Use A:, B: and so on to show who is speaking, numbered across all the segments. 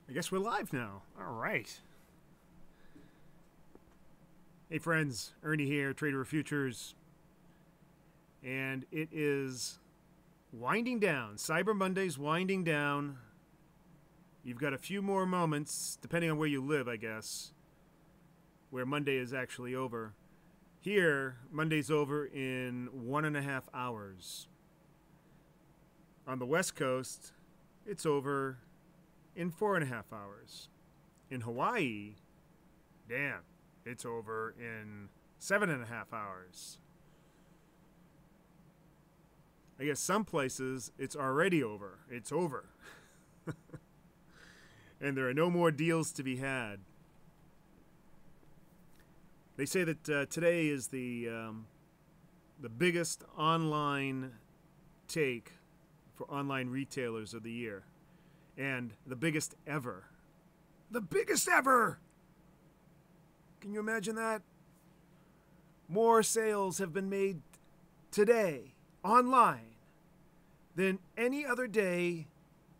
A: I guess we're live now. All right. Hey friends, Ernie here, Trader of Futures. And it is winding down. Cyber Monday's winding down. You've got a few more moments, depending on where you live, I guess, where Monday is actually over. Here, Monday's over in 1.5 hours. On the West Coast, it's over in 4.5 hours. In Hawaii, damn, it's over in 7.5 hours. I guess some places it's already over. It's over. And there are no more deals to be had. They say that today is the biggest online take for online retailers of the year. And the biggest ever. The biggest ever! Can you imagine that? More sales have been made today, online, than any other day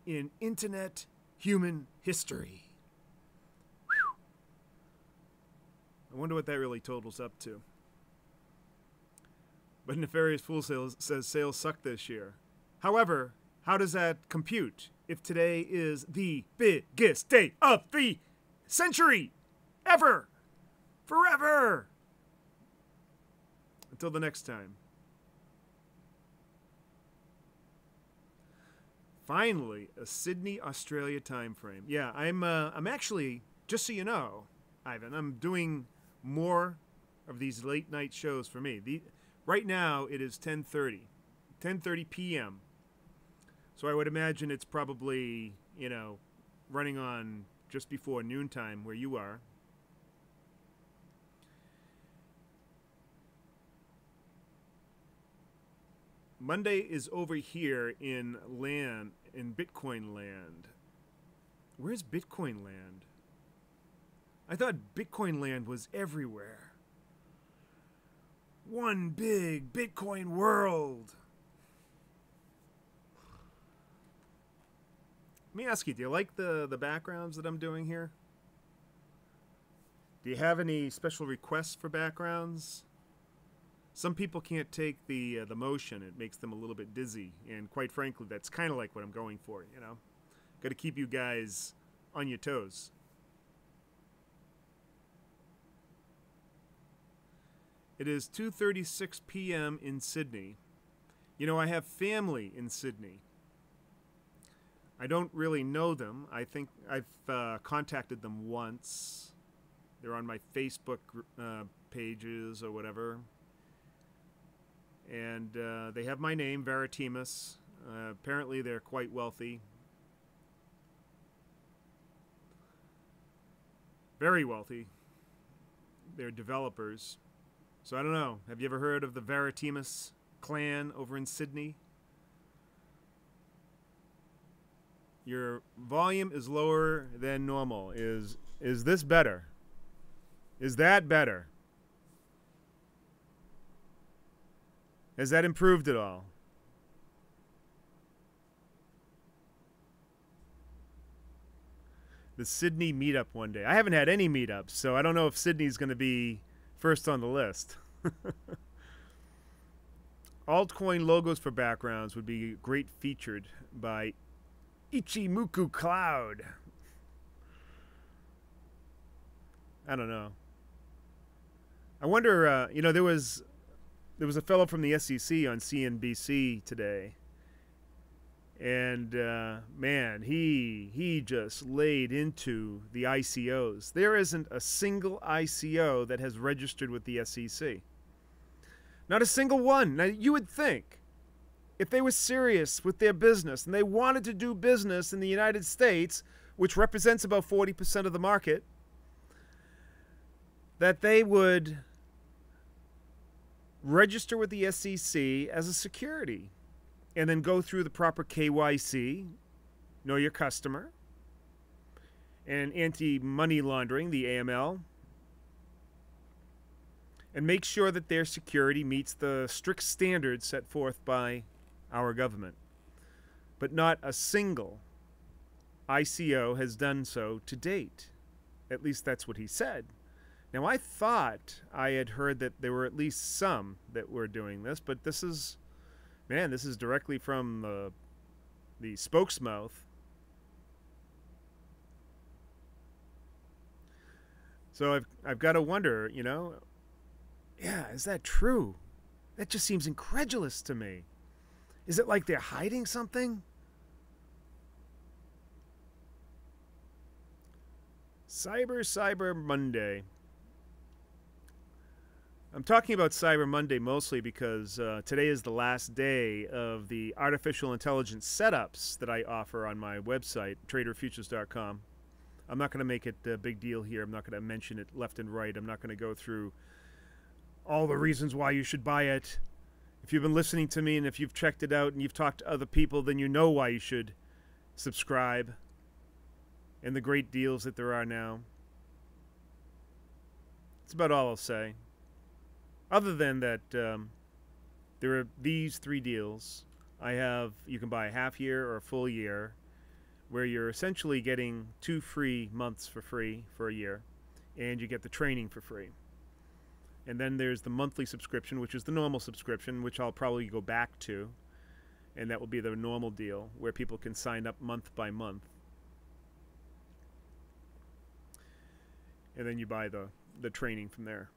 A: in internet human history. Whew. I wonder what that really totals up to. But Nefarious Fool says sales suck this year. However, how does that compute if today is the biggest day of the century ever? Forever! Until the next time. Finally, a Sydney, Australia time frame. Yeah, I'm actually, just so you know, Ivan, I'm doing more of these late night shows for me. Right now it is 10:30 p.m. So I would imagine it's probably, running on just before noontime where you are. Monday is over here in Bitcoin land. Where's Bitcoin land? I thought Bitcoin land was everywhere. One big Bitcoin world. Let me ask you, do you like the backgrounds that I'm doing here? Do you have any special requests for backgrounds? Some people can't take the motion. It makes them a little bit dizzy. And quite frankly, that's kind of like what I'm going for, Got to keep you guys on your toes. It is 2:36 p.m. in Sydney. I have family in Sydney. I don't really know them. I think I've contacted them once. They're on my Facebook pages or whatever. And they have my name, Veritimus. Apparently they're quite wealthy. Very wealthy. They're developers. So I don't know. Have you ever heard of the Veritimus clan over in Sydney? Your volume is lower than normal. Is this better? Is that better? Has that improved at all? The Sydney meetup one day. I haven't had any meetups, so I don't know if Sydney's going to be first on the list. Altcoin logos for backgrounds would be great featured by Ichimoku Cloud. I don't know. I wonder, there was a fellow from the SEC on CNBC today, and man, he just laid into the ICOs. There isn't a single ICO that has registered with the SEC. Not a single one. Now, you would think, if they were serious with their business and they wanted to do business in the United States, which represents about 40% of the market, that they would register with the SEC as a security and then go through the proper KYC, know your customer, and anti-money laundering, the AML, and make sure that their security meets the strict standards set forth by our government. But not a single ICO has done so to date. At least that's what he said. Now, I thought I had heard that there were at least some that were doing this, but this is, man, this is directly from the spokesmouth. So I've got to wonder, you know, yeah, is that true? That just seems incredulous to me. Is it like they're hiding something? Cyber Monday. I'm talking about Cyber Monday mostly because today is the last day of the artificial intelligence setups that I offer on my website, traderfutures.com. I'm not going to make it a big deal here. I'm not going to mention it left and right. I'm not going to go through all the reasons why you should buy it. If you've been listening to me and if you've checked it out and you've talked to other people, then you know why you should subscribe and the great deals that there are now. That's about all I'll say. Other than that, there are these 3 deals. You can buy a half year or a full year, where you're essentially getting 2 free months for free for a year, and you get the training for free. And then there's the monthly subscription, which is the normal subscription, which I'll probably go back to, and that will be the normal deal, where people can sign up month by month. And then you buy the training from there.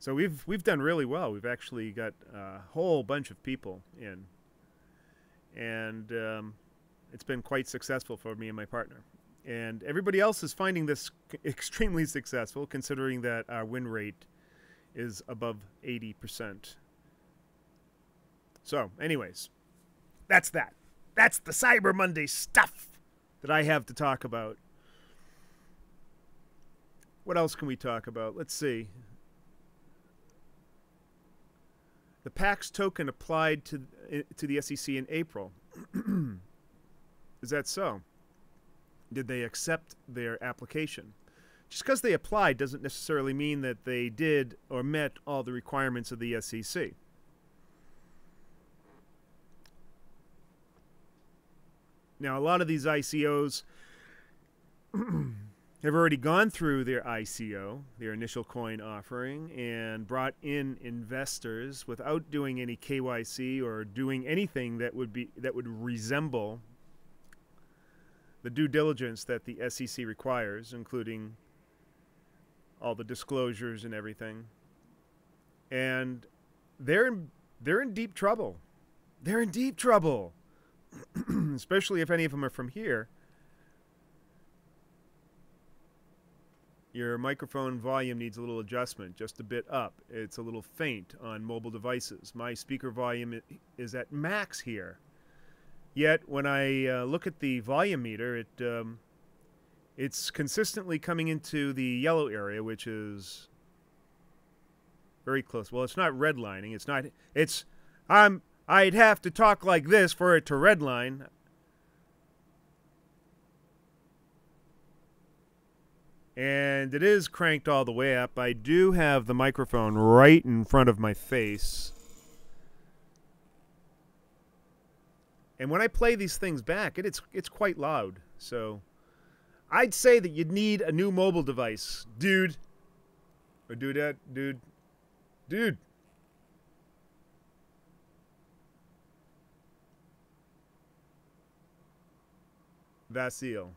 A: So we've done really well. We've actually got a whole bunch of people in, and it's been quite successful for me and my partner. And everybody else is finding this extremely successful, considering that our win rate is above 80%. So, anyways, that's that. That's the Cyber Monday stuff that I have to talk about. What else can we talk about? Let's see. The PAX token applied to the SEC in April. Is that so? Did they accept their application? Just because they applied doesn't necessarily mean that they did or met all the requirements of the SEC. Now, a lot of these ICOs have already gone through their ICO, their initial coin offering, and brought in investors without doing any KYC or doing anything that would resemble the due diligence that the SEC requires, including all the disclosures and everything. And they're in deep trouble. They're in deep trouble, especially if any of them are from here. Your microphone volume needs a little adjustment, just a bit up. It's a little faint on mobile devices. My speaker volume is at max here. Yet, when I look at the volume meter, it's consistently coming into the yellow area, which is very close. Well, it's not redlining. It's not. I'd have to talk like this for it to redline. And it is cranked all the way up. I do have the microphone right in front of my face. And when I play these things back, it's quite loud. So I'd say that you'd need a new mobile device, dude. Or dudette, dude. Dude. Vasil.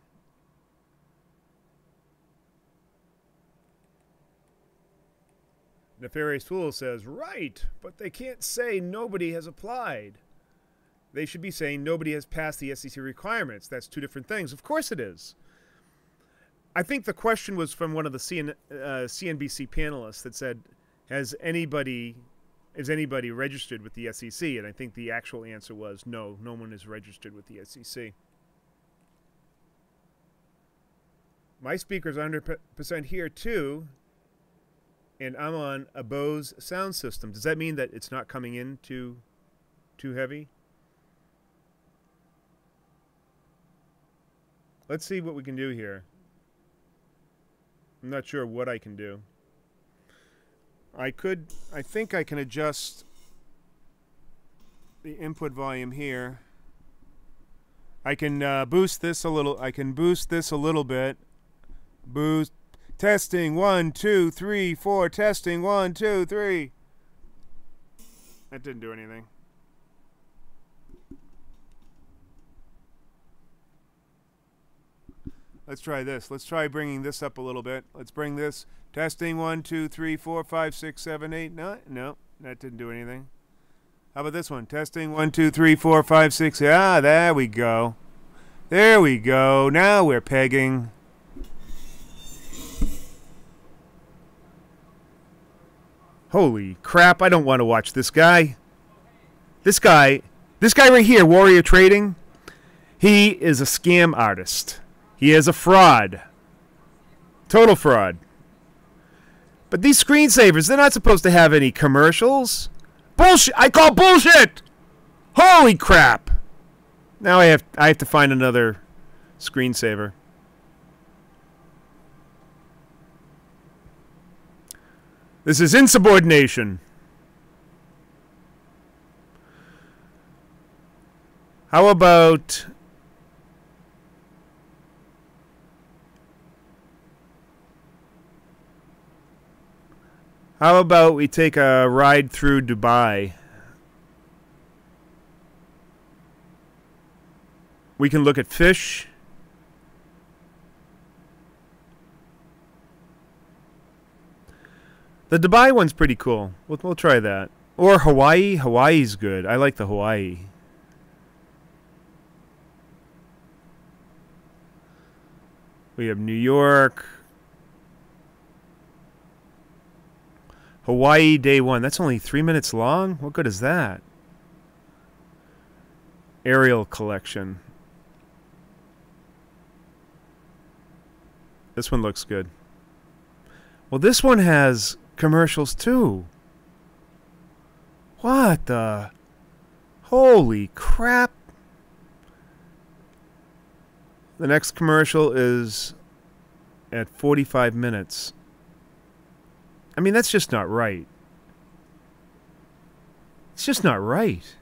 A: Nefarious Fool says, right, but they can't say nobody has applied. They should be saying nobody has passed the SEC requirements. That's 2 different things. Of course it is. I think the question was from one of the CNBC panelists that said, is anybody registered with the SEC? And I think the actual answer was no, no one is registered with the SEC. My speaker's 100% here too, and I'm on a Bose sound system. Does that mean that it's not coming in too heavy? Let's see what we can do here. I'm not sure what I can do. I think I can adjust the input volume here. I can boost this a little. I can boost this a little bit. Boost. Testing 1, 2, 3, 4. Testing 1, 2, 3. That didn't do anything. Let's try this. Let's try bringing this up a little bit. Let's bring this. Testing 1, 2, 3, 4, 5, 6, 7, 8. No, that didn't do anything. How about this one? Testing 1, 2, 3, 4, 5, 6. Ah, there we go. There we go. Now we're pegging. Holy crap, I don't want to watch this guy. This guy right here, Warrior Trading, he is a scam artist. He is a fraud. Total fraud. But these screensavers, they're not supposed to have any commercials. Bullshit! I call bullshit! Holy crap! Now I have to find another screensaver. This is insubordination. How about we take a ride through Dubai? We can look at fish. The Dubai one's pretty cool. We'll try that. Or Hawaii. Hawaii's good. I like the Hawaii. We have New York. Hawaii day 1. That's only 3 minutes long? What good is that? Aerial collection. This one looks good. Well, this one has commercials too. What the? Holy crap. The next commercial is at 45 minutes. I mean, that's just not right. It's just not right.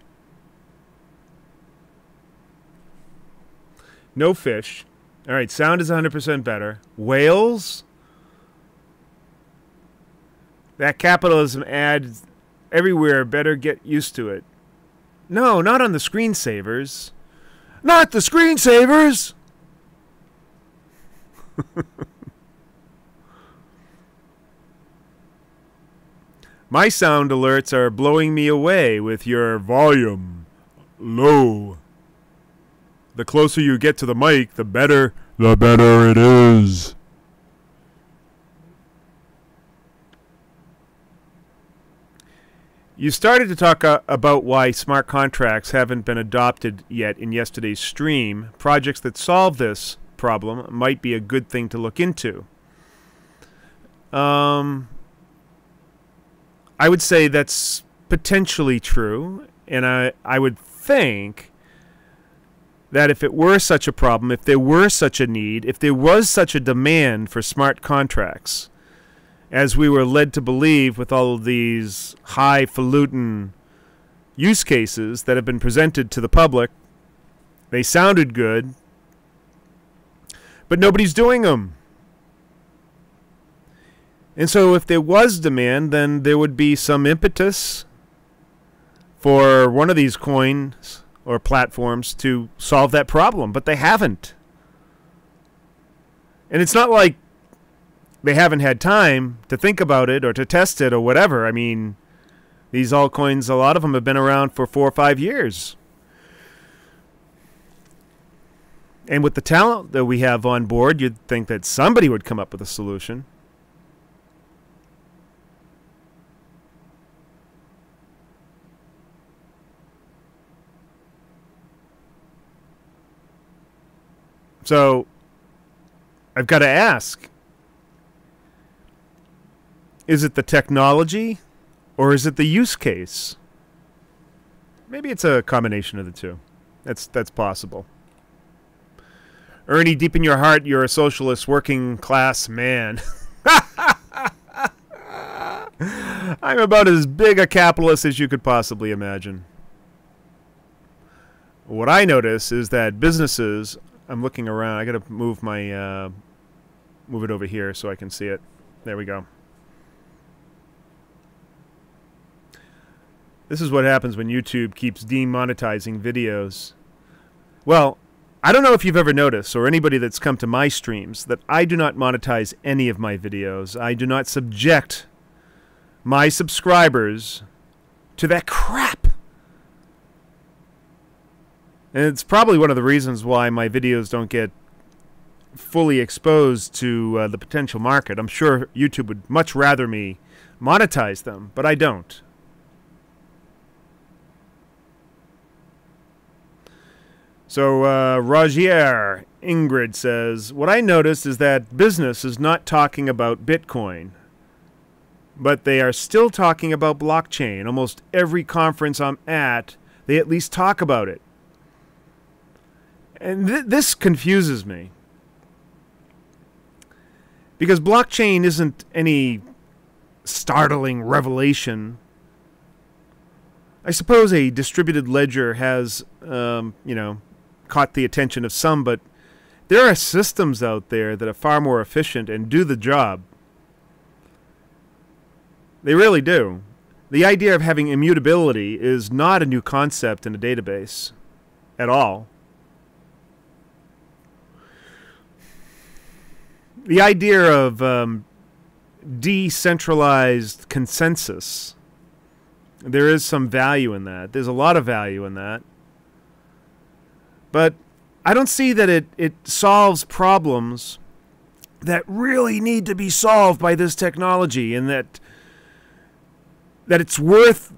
A: No fish. All right, sound is 100% better. Whales? That capitalism ad everywhere, better get used to it. No, not on the screensavers. Not the screensavers! My sound alerts are blowing me away with your volume low. The closer you get to the mic, the better it is. You started to talk about why smart contracts haven't been adopted yet in yesterday's stream. Projects that solve this problem might be a good thing to look into. I would say that's potentially true, and I would think that if it were such a problem, if there were such a need, if there was such a demand for smart contracts, as we were led to believe with all of these highfalutin use cases that have been presented to the public, they sounded good, but nobody's doing them. And so if there was demand, then there would be some impetus for one of these coins or platforms to solve that problem, but they haven't. And it's not like they haven't had time to think about it or to test it or whatever. I mean, these altcoins, a lot of them have been around for 4 or 5 years. And with the talent that we have on board, you'd think that somebody would come up with a solution. So, I've got to ask, is it the technology or is it the use case? Maybe it's a combination of the two. That's possible. Ernie, deep in your heart, you're a socialist working class man. I'm about as big a capitalist as you could possibly imagine. What I notice is that businesses, I'm looking around, I got to move my, move it over here so I can see it. There we go. This is what happens when YouTube keeps demonetizing videos. Well, I don't know if you've ever noticed, or anybody that's come to my streams, that I do not monetize any of my videos. I do not subject my subscribers to that crap. And it's probably one of the reasons why my videos don't get fully exposed to the potential market. I'm sure YouTube would much rather me monetize them, but I don't. So Rogier Ingrid says, what I noticed is that business is not talking about Bitcoin, but they are still talking about blockchain. Almost every conference I'm at, they at least talk about it. And this confuses me. Because blockchain isn't any startling revelation. I suppose a distributed ledger has, caught the attention of some, but there are systems out there that are far more efficient and do the job. They really do. The idea of having immutability is not a new concept in a database at all. The idea of decentralized consensus, there is some value in that. There's a lot of value in that. But I don't see that it solves problems that really need to be solved by this technology, and that it's worth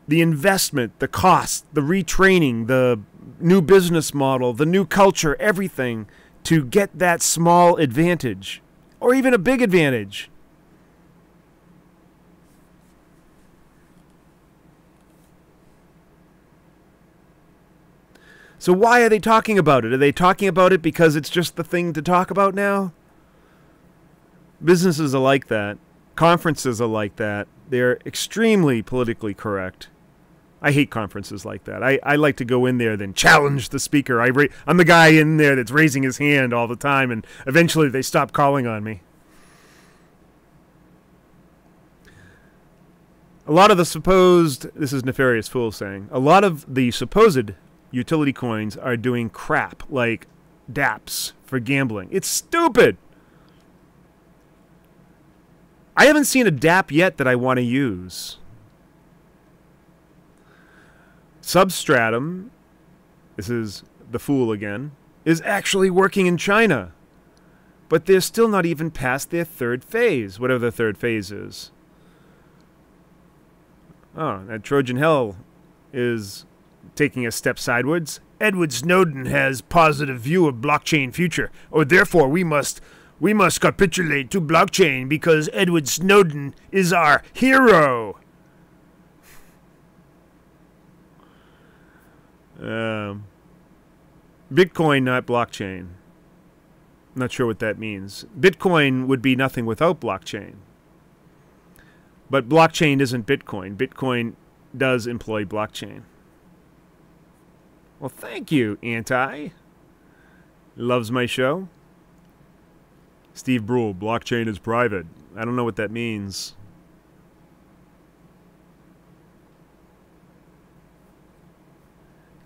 A: the investment, the cost, the retraining, the new business model, the new culture, everything, to get that small advantage, or even a big advantage. So why are they talking about it? Are they talking about it because it's just the thing to talk about now? Businesses are like that. Conferences are like that. They're extremely politically correct. I hate conferences like that. I like to go in there, then challenge the speaker. I'm the guy in there that's raising his hand all the time, and eventually they stop calling on me. A lot of the supposed, this is Nefarious Fool saying, a lot of the supposed utility coins are doing crap, like dApps for gambling. It's stupid. I haven't seen a dApp yet that I want to use. Substratum, this is the fool again, is actually working in China. But they're still not even past their third phase, whatever the third phase is. Oh, that Trojan Hell is taking a step sideways. Edward Snowden has positive view of blockchain future, or therefore we must capitulate to blockchain because Edward Snowden is our hero. Bitcoin, not blockchain. Not sure what that means. Bitcoin would be nothing without blockchain. But blockchain isn't Bitcoin. Bitcoin does employ blockchain. Well, thank you, Anti. Loves my show. Steve Brule, blockchain is private. I don't know what that means.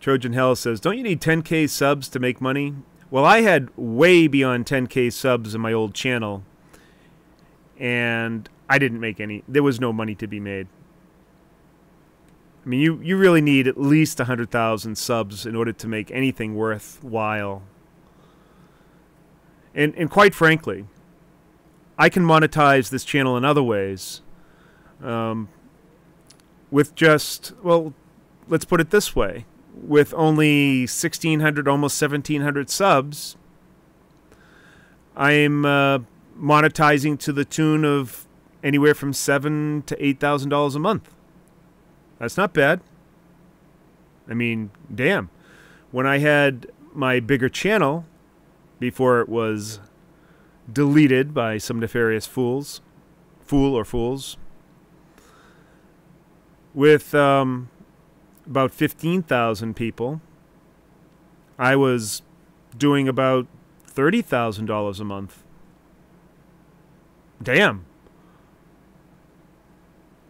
A: Trojan Hell says, don't you need 10K subs to make money? Well, I had way beyond 10K subs in my old channel, and I didn't make any. There was no money to be made. I mean, you really need at least 100,000 subs in order to make anything worthwhile. And quite frankly, I can monetize this channel in other ways. With just, well, let's put it this way. With only 1,600, almost 1,700 subs, I'm monetizing to the tune of anywhere from $7,000 to $8,000 a month. That's not bad. I mean, damn. When I had my bigger channel, before it was deleted by some nefarious fool or fools, with about 15,000 people, I was doing about $30,000 a month. Damn.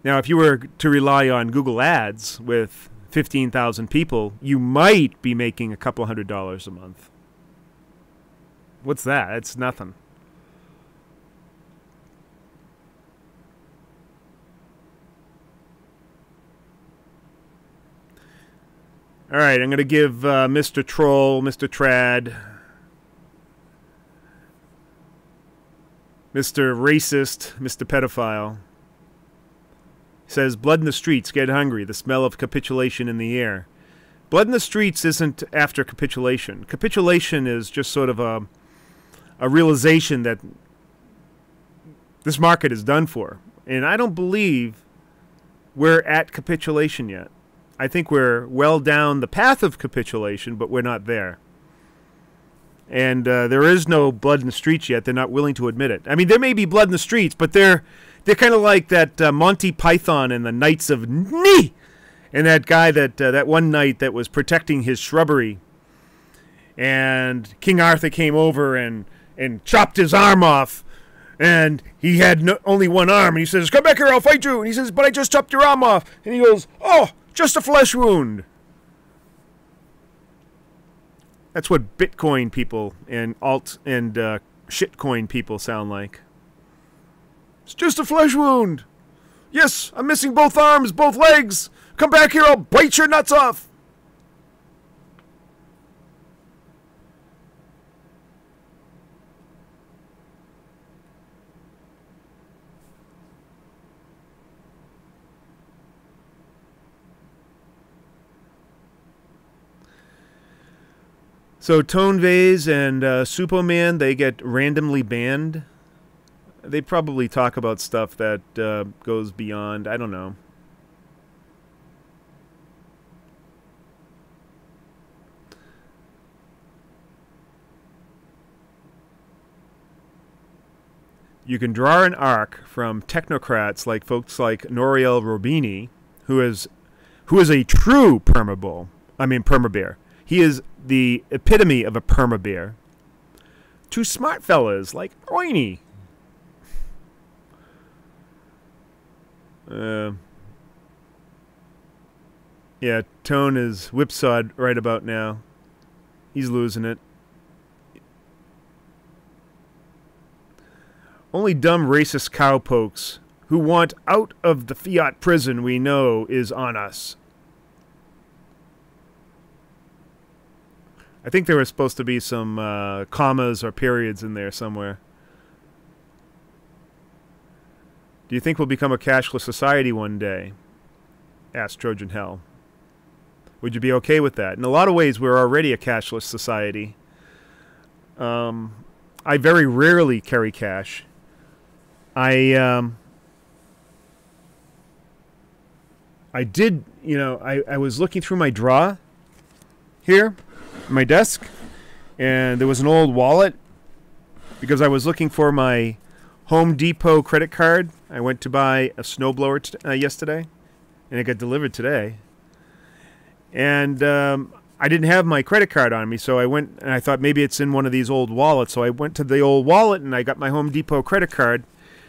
A: Now, if you were to rely on Google Ads with 15,000 people, you might be making a couple $100 a month. What's that? It's nothing. All right, I'm going to give Mr. Troll, Mr. Trad, Mr. Racist, Mr. Pedophile. Says, blood in the streets, get hungry, the smell of capitulation in the air. Blood in the streets isn't after capitulation. Capitulation is just sort of a realization that this market is done for. And I don't believe we're at capitulation yet. I think we're well down the path of capitulation, but we're not there. And there is no blood in the streets yet. They're not willing to admit it. I mean, there may be blood in the streets, but they're kind of like that Monty Python and the Knights of Ni, and that guy that one knight that was protecting his shrubbery, and King Arthur came over and chopped his arm off, and he had only one arm, and he says, "Come back here, I'll fight you." And he says, "But I just chopped your arm off." And he goes, "Oh, just a flesh wound." That's what Bitcoin people and alt and shitcoin people sound like. It's just a flesh wound. Yes, I'm missing both arms, both legs. Come back here, I'll bite your nuts off. So Tone Vase and Superman, they get randomly banned. They probably talk about stuff that goes beyond, I don't know. You can draw an arc from technocrats like folks like Nouriel Roubini, who is a true permabear. He is the epitome of a permabear. To smart fellas like Oiny. Yeah, Tone is whipsawed right about now. He's losing it. Only dumb racist cowpokes who want out of the fiat prison we know is on us. I think there was supposed to be some commas or periods in there somewhere. Do you think we'll become a cashless society one day? Asked Trojan Hell. Would you be okay with that? In a lot of ways, we're already a cashless society. I very rarely carry cash. I did, you know, I was looking through my drawer here, my desk, and there was an old wallet because I was looking for my Home Depot credit card. I went to buy a snowblower yesterday, and it got delivered today. And I didn't have my credit card on me, so I went and I thought maybe it's in one of these old wallets. So I went to the old wallet and I got my Home Depot credit card,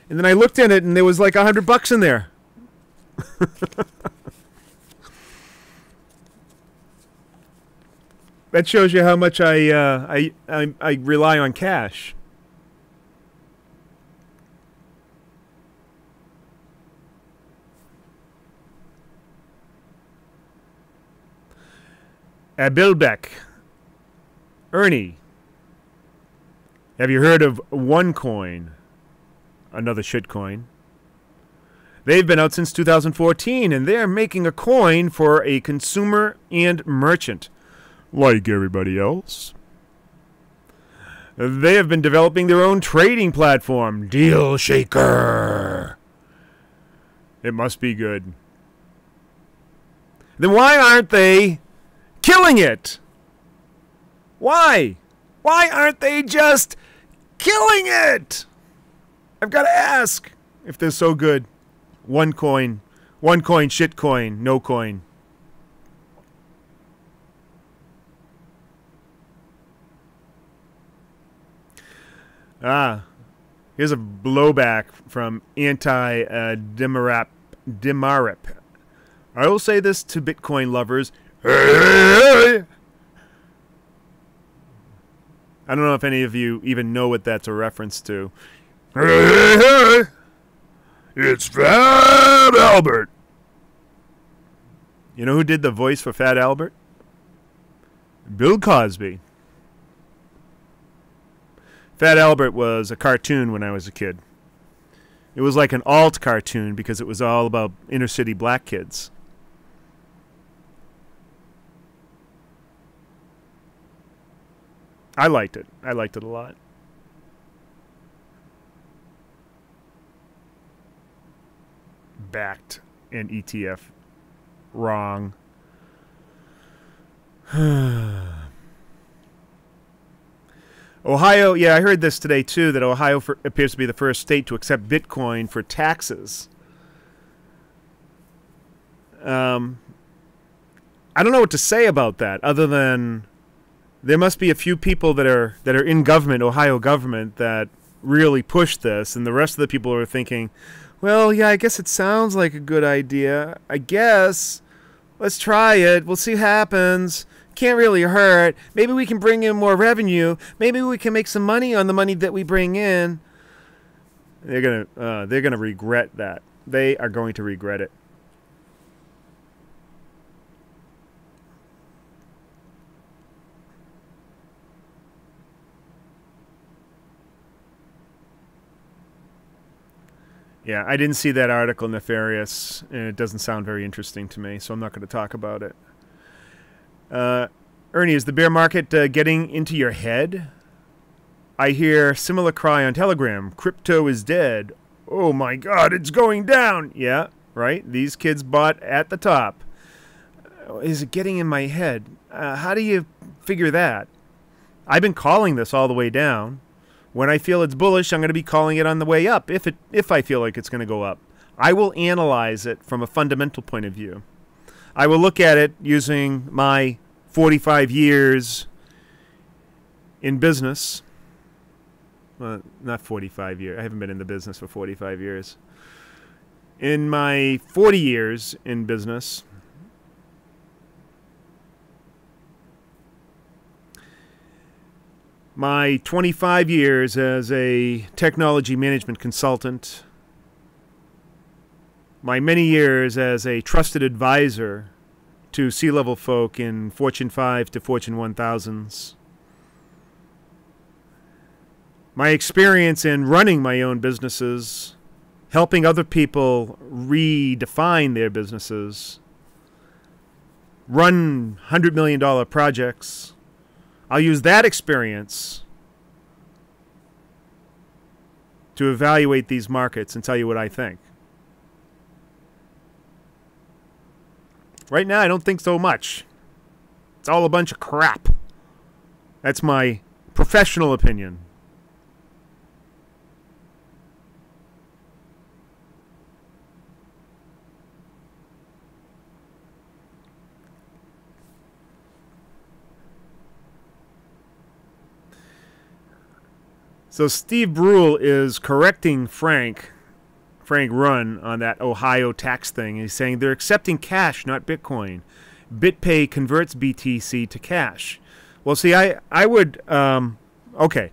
A: and then I looked in it and there was like $100 in there. That shows you how much I rely on cash. Abilbeck. Ernie. Have you heard of OneCoin? Another shitcoin. They've been out since 2014, and they're making a coin for a consumer and merchant, like everybody else. They have been developing their own trading platform, Deal Shaker. It must be good. Then why aren't they killing it? Why? Why aren't they just killing it? I've got to ask if they're so good. OneCoin, shitcoin, no coin. Ah, here's a blowback from anti-Demarap. I will say this to Bitcoin lovers. I don't know if any of you even know what that's a reference to. It's Fat Albert. You know who did the voice for Fat Albert? Bill Cosby. Fat Albert was a cartoon when I was a kid. It was like an alt cartoon because it was all about inner city black kids. I liked it. I liked it a lot. Backed an ETF. Wrong. Ohio, yeah, I heard this today too, that Ohio appears to be the first state to accept Bitcoin for taxes. I don't know what to say about that, other than there must be a few people that are in government, Ohio government, that really push this, and the rest of the people are thinking, well, yeah, I guess it sounds like a good idea. I guess. Let's try it. We'll see what happens. Can't really hurt. Maybe we can bring in more revenue. Maybe we can make some money on the money that we bring in. They're gonna regret that. They are going to regret it. Yeah, I didn't see that article, Nefarious, and it doesn't sound very interesting to me, so I'm not going to talk about it. Ernie, is the bear market getting into your head? I hear similar cry on Telegram. Crypto is dead. Oh my God, it's going down. Yeah, right? These kids bought at the top. Is it getting in my head? How do you figure that? I've been calling this all the way down. When I feel it's bullish, I'm going to be calling it on the way up, if I feel like it's going to go up. I will analyze it from a fundamental point of view. I will look at it using my 45 years in business. Well, not 45 years. I haven't been in the business for 45 years. In my 40 years in business, my 25 years as a technology management consultant, my many years as a trusted advisor to C-level folk in Fortune 5 to Fortune 1000s, my experience in running my own businesses, helping other people redefine their businesses, run $100 million projects. I'll use that experience to evaluate these markets and tell you what I think. Right now, I don't think so much. It's all a bunch of crap. That's my professional opinion. So Steve Brule is correcting Frank Run on that Ohio tax thing. He's saying they're accepting cash, not Bitcoin. BitPay converts BTC to cash. Well, see, I would, okay.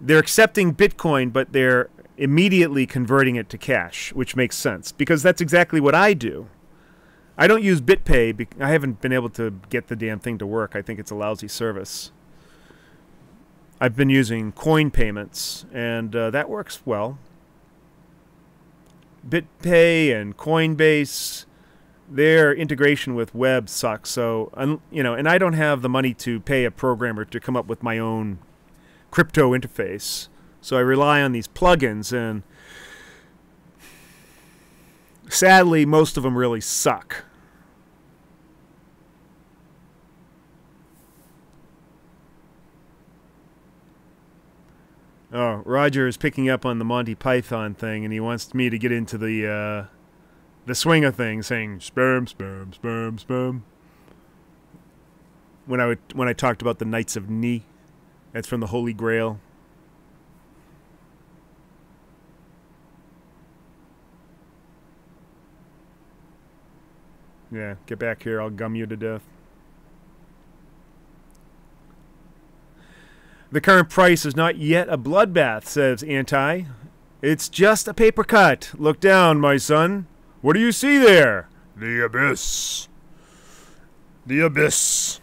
A: They're accepting Bitcoin, but they're immediately converting it to cash, which makes sense, because that's exactly what I do. I don't use BitPay. I haven't been able to get the damn thing to work. I think it's a lousy service. I've been using coin payments, and that works well. BitPay and Coinbase, their integration with web sucks. So, you know, and I don't have the money to pay a programmer to come up with my own crypto interface. So I rely on these plugins, and sadly, most of them really suck. Oh, Roger is picking up on the Monty Python thing, and he wants me to get into the swing of things, saying sperm, sperm, sperm, sperm. When I talked about the Knights of Ni, that's from the Holy Grail. Yeah, get back here. I'll gum you to death. The current price is not yet a bloodbath, says Anti. It's just a paper cut. Look down, my son. What do you see there? The abyss. The abyss.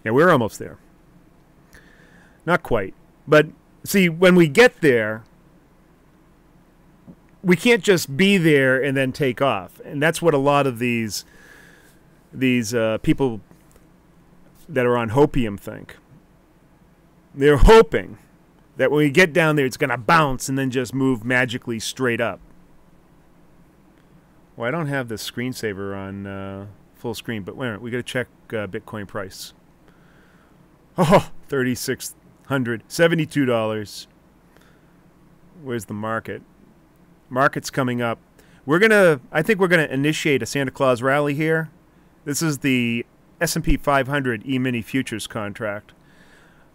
A: Yeah, we're almost there. Not quite. But, see, when we get there, we can't just be there and then take off. And that's what a lot of these people that are on hopium think. They're hoping that when we get down there, it's going to bounce and then just move magically straight up. Well, I don't have the screensaver on full screen, but wait a minute, we got to check Bitcoin price. Oh, $3,672. Where's the market? Market's coming up. I think we're gonna initiate a Santa Claus rally here. This is the S&P 500 E-mini futures contract.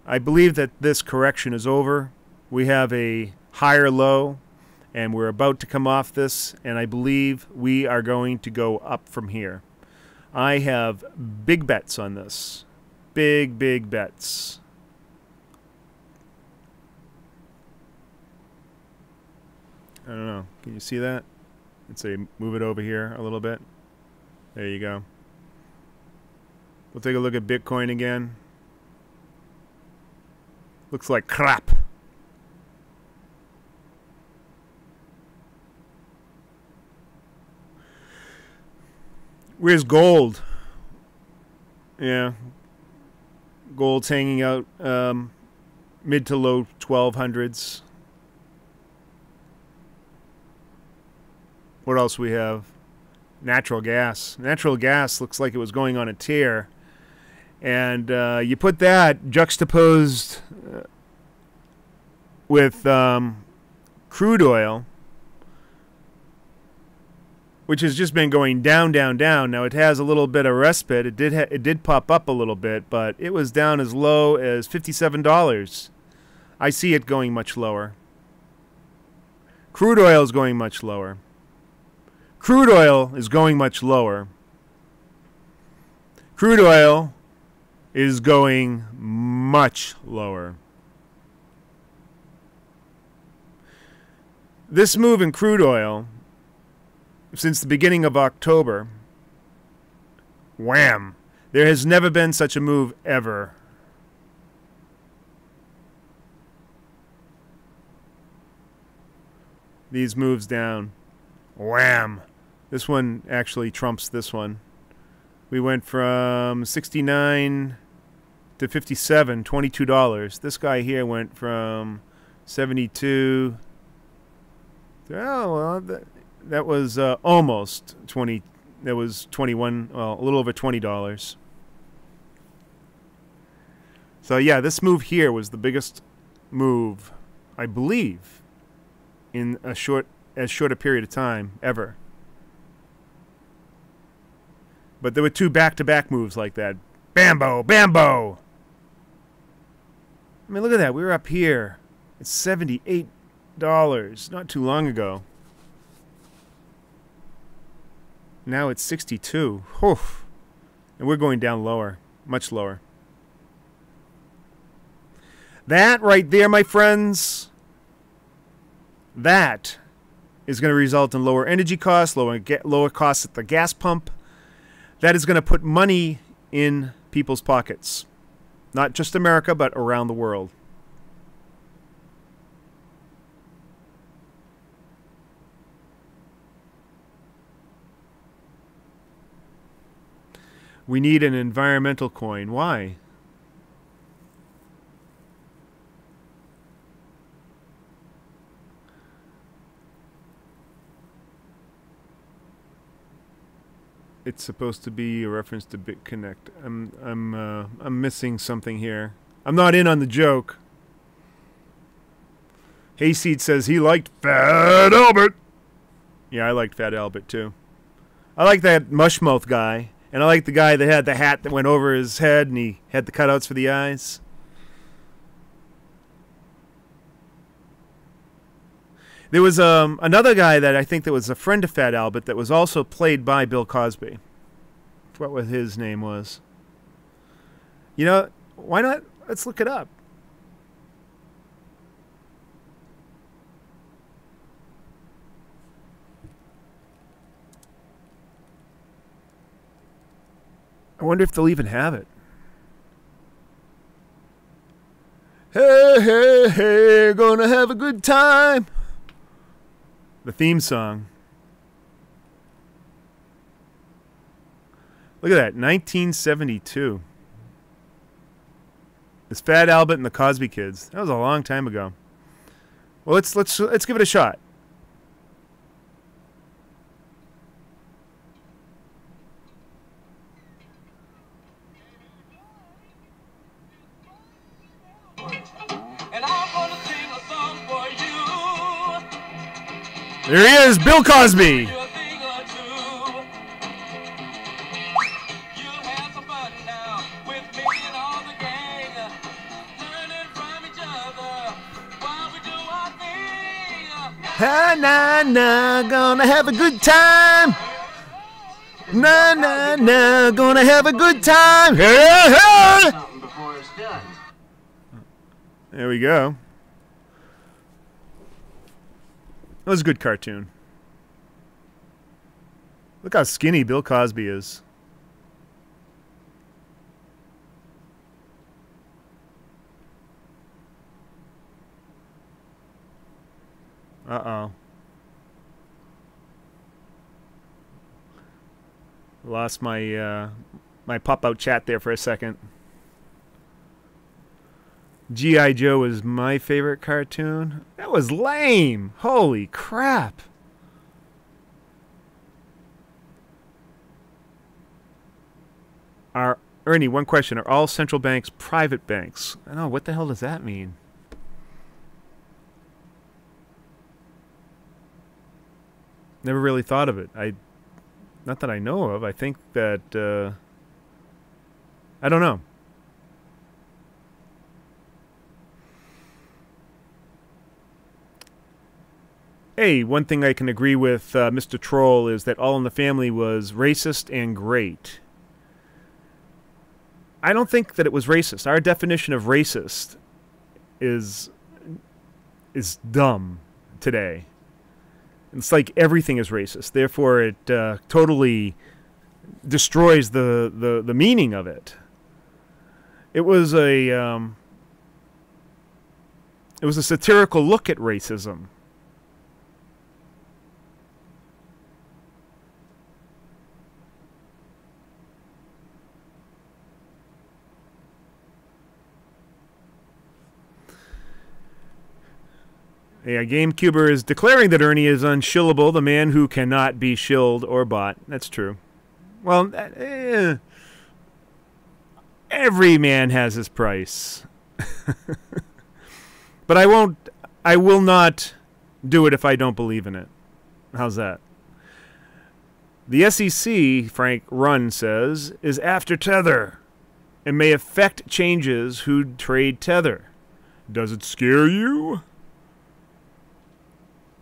A: I believe that this correction is over. We have a higher low, and we're about to come off this, and I believe we are going to go up from here. I have big bets on this. Big, big bets. I don't know. Can you see that? Let's say move it over here a little bit. There you go. We'll take a look at Bitcoin again. Looks like crap. Where's gold? Yeah. Gold's hanging out mid to low 1200s. What else we have? Natural gas. Natural gas looks like it was going on a tear. And you put that juxtaposed with crude oil, which has just been going down, down, down. Now it has a little bit of respite. It did pop up a little bit, but it was down as low as $57. I see it going much lower. Crude oil is going much lower. Crude oil is going much lower. Crude oil is going much lower. This move in crude oil, since the beginning of October, wham! There has never been such a move ever. These moves down. Wham! This one actually trumps this one. We went from 69 to 57, $22. This guy here went from 72. Oh, well, that was almost 20. That was 21. Well, a little over $20. So yeah, this move here was the biggest move, I believe, in as short a period of time ever. But there were two back-to-back moves like that. Bambo! Bambo! I mean, look at that. We were up here. It's $78 not too long ago. Now it's 62. Whew. And we're going down lower. Much lower. That right there, my friends, that is going to result in lower energy costs, lower costs at the gas pump. That is going to put money in people's pockets. Not just America, but around the world. We need an environmental coin. Why? It's supposed to be a reference to BitConnect. I'm missing something here. I'm not in on the joke. Hayseed says he liked Fat Albert. Yeah, I liked Fat Albert too. I like that mushmouth guy, and I like the guy that had the hat that went over his head and he had the cutouts for the eyes. There was another guy that I think that was a friend of Fat Albert that was also played by Bill Cosby. What his name was. You know, why not? Let's look it up. I wonder if they'll even have it. Hey, hey, hey, gonna have a good time. The theme song. Look at that, 1972. It's Fat Albert and the Cosby Kids. That was a long time ago. Well, let's give it a shot. There he is, Bill Cosby. Ha na na, gonna have a good time. Na na na, gonna have a good time. Hey, hey. There we go. That was a good cartoon. Look how skinny Bill Cosby is. Uh-oh. Lost my my pop-out chat there for a second. G.I. Joe was my favorite cartoon. That was lame. Holy crap. Ernie, one question. Are all central banks private banks? I don't know. What the hell does that mean? Never really thought of it. Not that I know of. I think that... I don't know. Hey, one thing I can agree with Mr. Troll is that All in the Family was racist and great. I don't think that it was racist. Our definition of racist is dumb today. It's like everything is racist. Therefore, it totally destroys the meaning of it. It was a satirical look at racism. A GameCuber is declaring that Ernie is unshillable, the man who cannot be shilled or bought. That's true. Well, every man has his price. But I will not do it if I don't believe in it. How's that? The SEC, Frank Runn says, is after Tether and may affect changes who trade Tether. Does it scare you?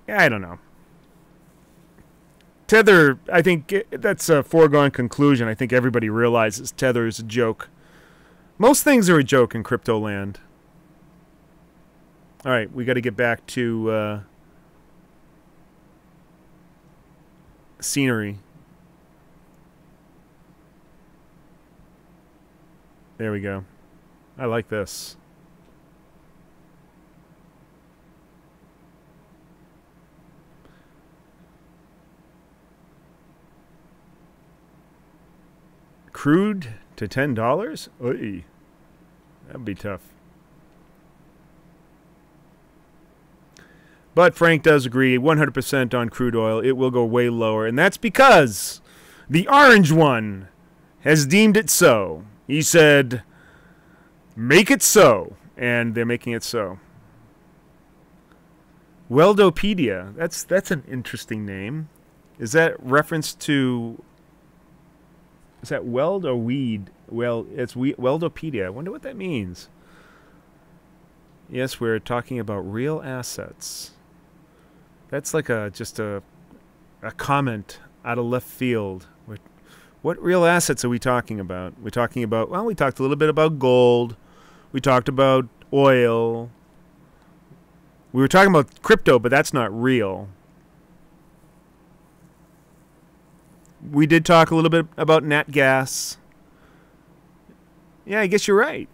A: I don't know. Tether, I think that's a foregone conclusion. I think everybody realizes Tether is a joke. Most things are a joke in crypto land. All right, we got to get back to scenery. There we go. I like this. Crude to $10? Oy. That'd be tough. But Frank does agree 100% on crude oil. It will go way lower. And that's because the orange one has deemed it so. He said, make it so. And they're making it so. Weldopedia. That's an interesting name. Is that reference to... Is that weld or weed? Well, it's Weldopedia. I wonder what that means. Yes, we're talking about real assets. That's like just a comment out of left field. What real assets are we talking about? We're talking about, well, we talked a little bit about gold. We talked about oil. We were talking about crypto, but that's not real. We did talk a little bit about nat gas. Yeah, I guess you're right.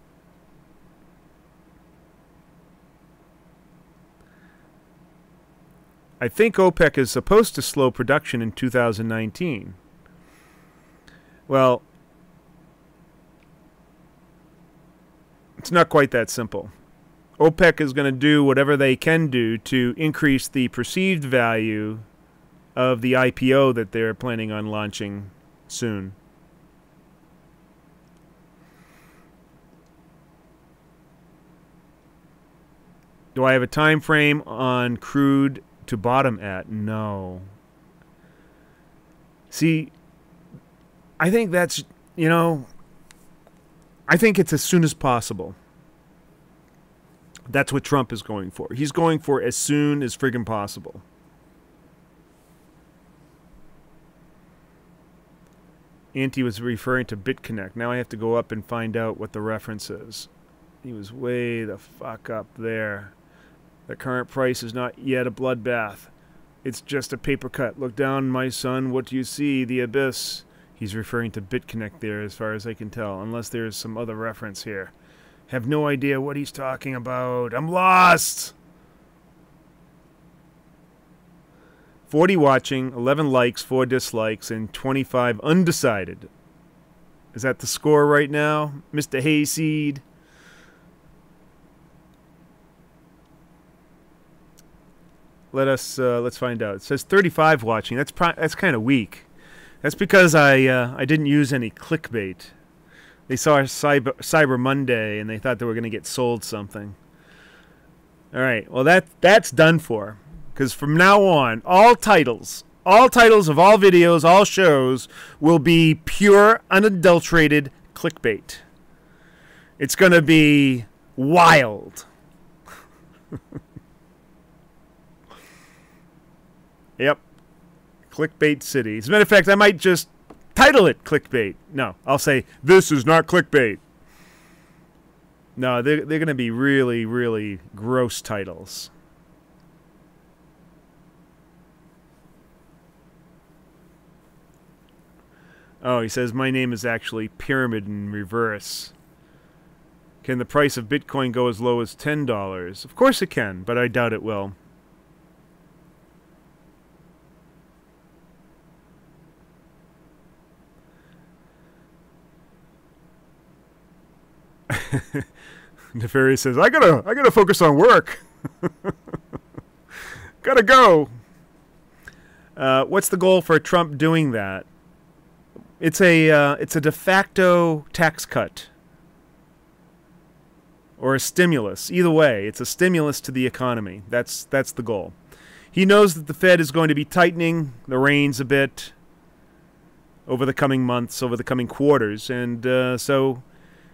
A: I think OPEC is supposed to slow production in 2019. Well, it's not quite that simple. OPEC is going to do whatever they can do to increase the perceived value of the IPO that they're planning on launching soon. Do I have a time frame on crude to bottom at? No. See, I think that's, I think it's as soon as possible. That's what Trump is going for. He's going for as soon as friggin' possible. Auntie was referring to BitConnect. Now I have to go up and find out what the reference is. He was way the fuck up there. The current price is not yet a bloodbath. It's just a paper cut. Look down, my son. What do you see? The abyss. He's referring to BitConnect there as far as I can tell, unless there's some other reference here. Have no idea what he's talking about. I'm lost! 40 watching, 11 likes, 4 dislikes, and 25 undecided. Is that the score right now, Mr. Hayseed? Let's find out. It says 35 watching. That's kind of weak. That's because I didn't use any clickbait. They saw Cyber Monday and they thought they were going to get sold something. All right. Well, that's done for. Because from now on, all titles of all videos, all shows will be pure, unadulterated clickbait. It's going to be wild. Yep. Clickbait City. As a matter of fact, I might just title it clickbait. No, I'll say, this is not clickbait. No, they're going to be really, really gross titles. Oh, he says, my name is actually Pyramid in Reverse. Can the price of Bitcoin go as low as $10? Of course it can, but I doubt it will. Nefarious says, I gotta focus on work. Gotta go. What's the goal for Trump doing that? It's a de facto tax cut or a stimulus. Either way, it's a stimulus to the economy. That's the goal. He knows that the Fed is going to be tightening the reins a bit over the coming months, over the coming quarters, and so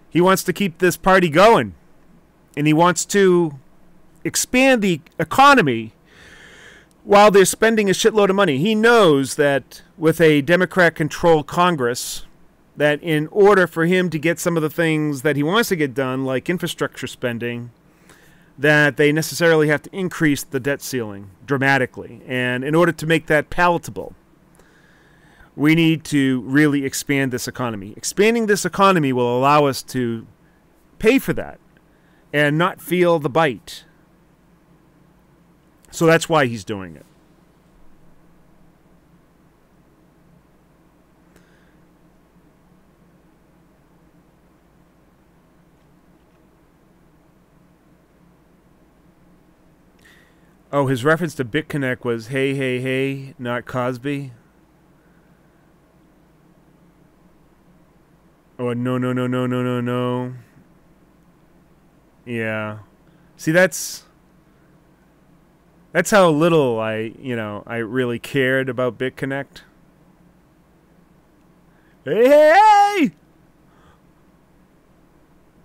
A: he wants to keep this party going, and he wants to expand the economy while they're spending a shitload of money. He knows that with a Democrat-controlled Congress, that in order for him to get some of the things that he wants to get done, like infrastructure spending, that they necessarily have to increase the debt ceiling dramatically. And in order to make that palatable, we need to really expand this economy. Expanding this economy will allow us to pay for that and not feel the bite. So that's why he's doing it. Oh, his reference to BitConnect was, hey, hey, hey, not Cosby. Oh, no, no, no, no, no, no, no. Yeah. See, that's how little I really cared about BitConnect. Hey, hey!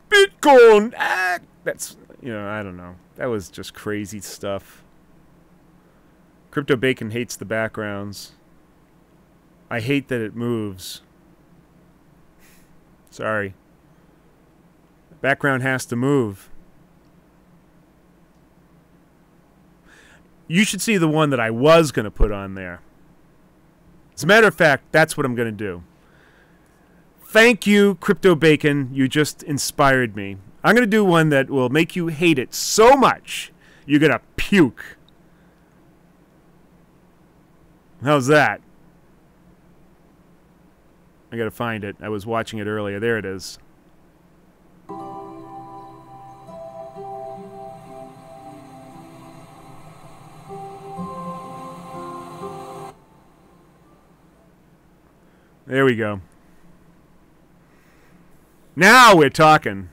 A: Bitcoin! That's, I don't know. That was just crazy stuff. Crypto Bacon hates the backgrounds. I hate that it moves. Sorry. Background has to move. You should see the one that I was going to put on there. As a matter of fact, that's what I'm going to do. Thank you, Crypto Bacon. You just inspired me. I'm going to do one that will make you hate it so much, you're going to puke. How's that? I got to find it. I was watching it earlier. There it is. There we go. Now we're talking.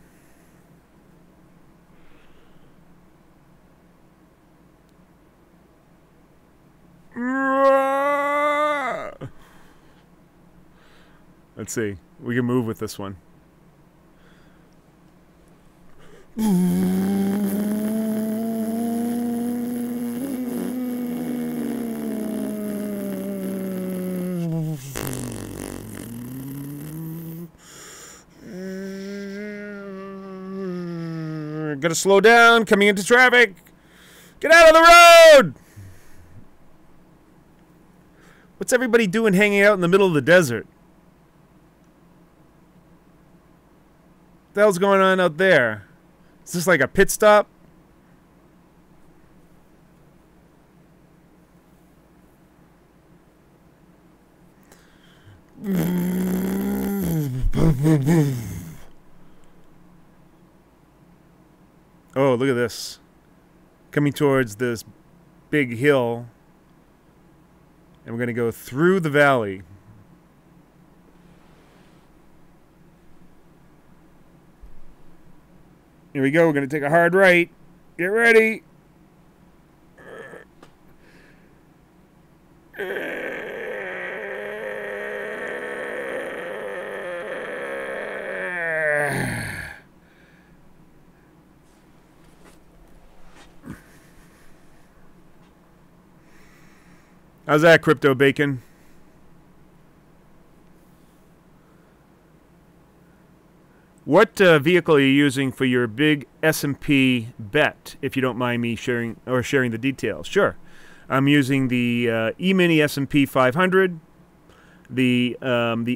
A: Let's see. We can move with this one. Gotta slow down, coming into traffic. Get out of the road! What's everybody doing hanging out in the middle of the desert? What the hell's going on out there? Is this like a pit stop? Oh, look at this. Coming towards this big hill. And we're going to go through the valley. Here we go. We're going to take a hard right. Get ready. How's that, Crypto Bacon? What vehicle are you using for your big S&P bet, if you don't mind me sharing the details? Sure. I'm using the E-mini S&P 500, the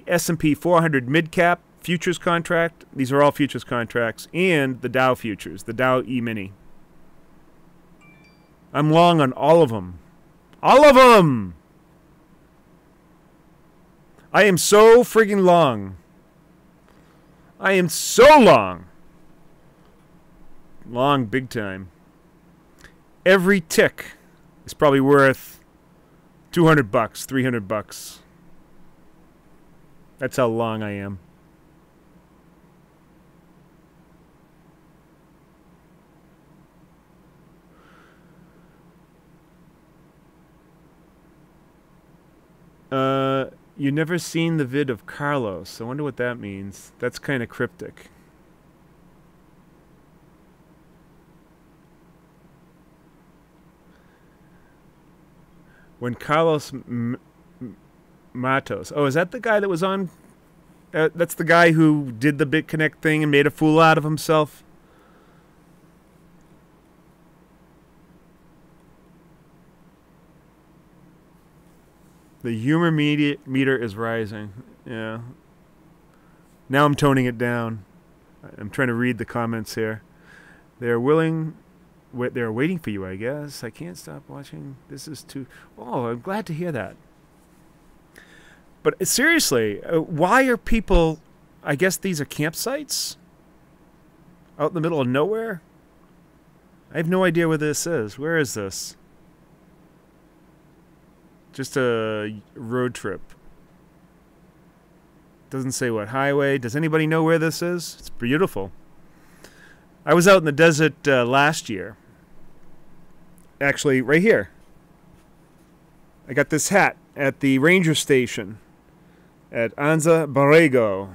A: S&P 400 mid-cap futures contract. These are all futures contracts, and the Dow futures, the Dow E-mini. I'm long on all of them. All of them! I am so friggin' long. I am so long. Long big time. Every tick is probably worth $200, $300. That's how long I am. You never seen the vid of Carlos. I wonder what that means. That's kind of cryptic. When Carlos Matos. Oh, is that the guy that was on? That's the guy who did the BitConnect thing and made a fool out of himself? The humor meter is rising. Yeah. Now I'm toning it down. I'm trying to read the comments here. They're waiting for you, I guess. I can't stop watching. This is too... Oh, I'm glad to hear that. But seriously, why are people... I guess these are campsites? Out in the middle of nowhere? I have no idea where this is. Where is this? Just a road trip. Doesn't say what highway. Does anybody know where this is? It's beautiful. I was out in the desert last year. Actually, right here. I got this hat at the ranger station at Anza Borrego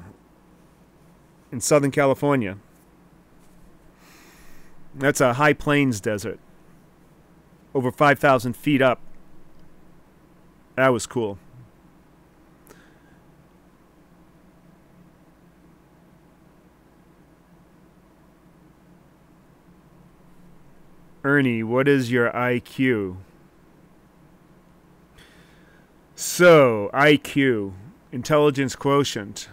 A: in Southern California. That's a high plains desert. Over 5,000 feet up. That was cool. Ernie, what is your IQ? So, IQ, intelligence quotient.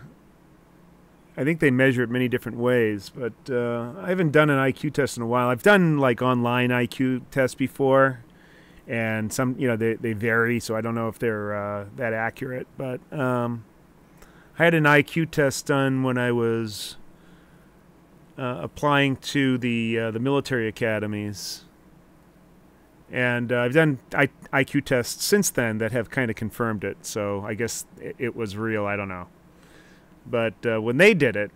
A: I think they measure it many different ways, but I haven't done an IQ test in a while. I've done like online IQ tests before, and some, they vary, so I don't know if they're that accurate. But I had an IQ test done when I was applying to the military academies. And I've done IQ tests since then that have kind of confirmed it. So I guess it was real. I don't know. But when they did it,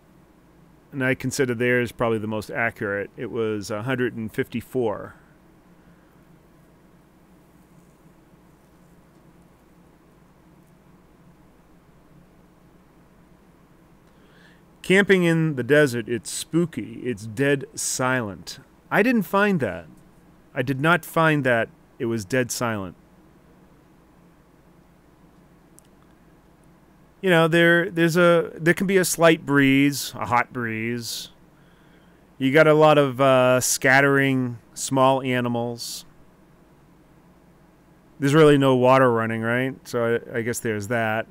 A: and I consider theirs probably the most accurate, it was 154. Camping in the desert, it's spooky. It's dead silent. I didn't find that. I did not find that it was dead silent. There can be a slight breeze, a hot breeze. You got a lot of scattering small animals. There's really no water running, right? So I guess there's that.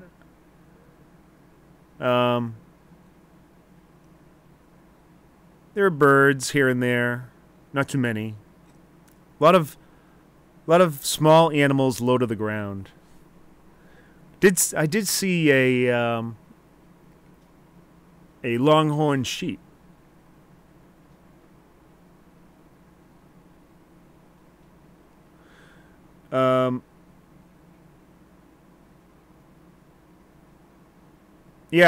A: There are birds here and there, not too many. A lot of small animals low to the ground. I did see a longhorn sheep. Yeah,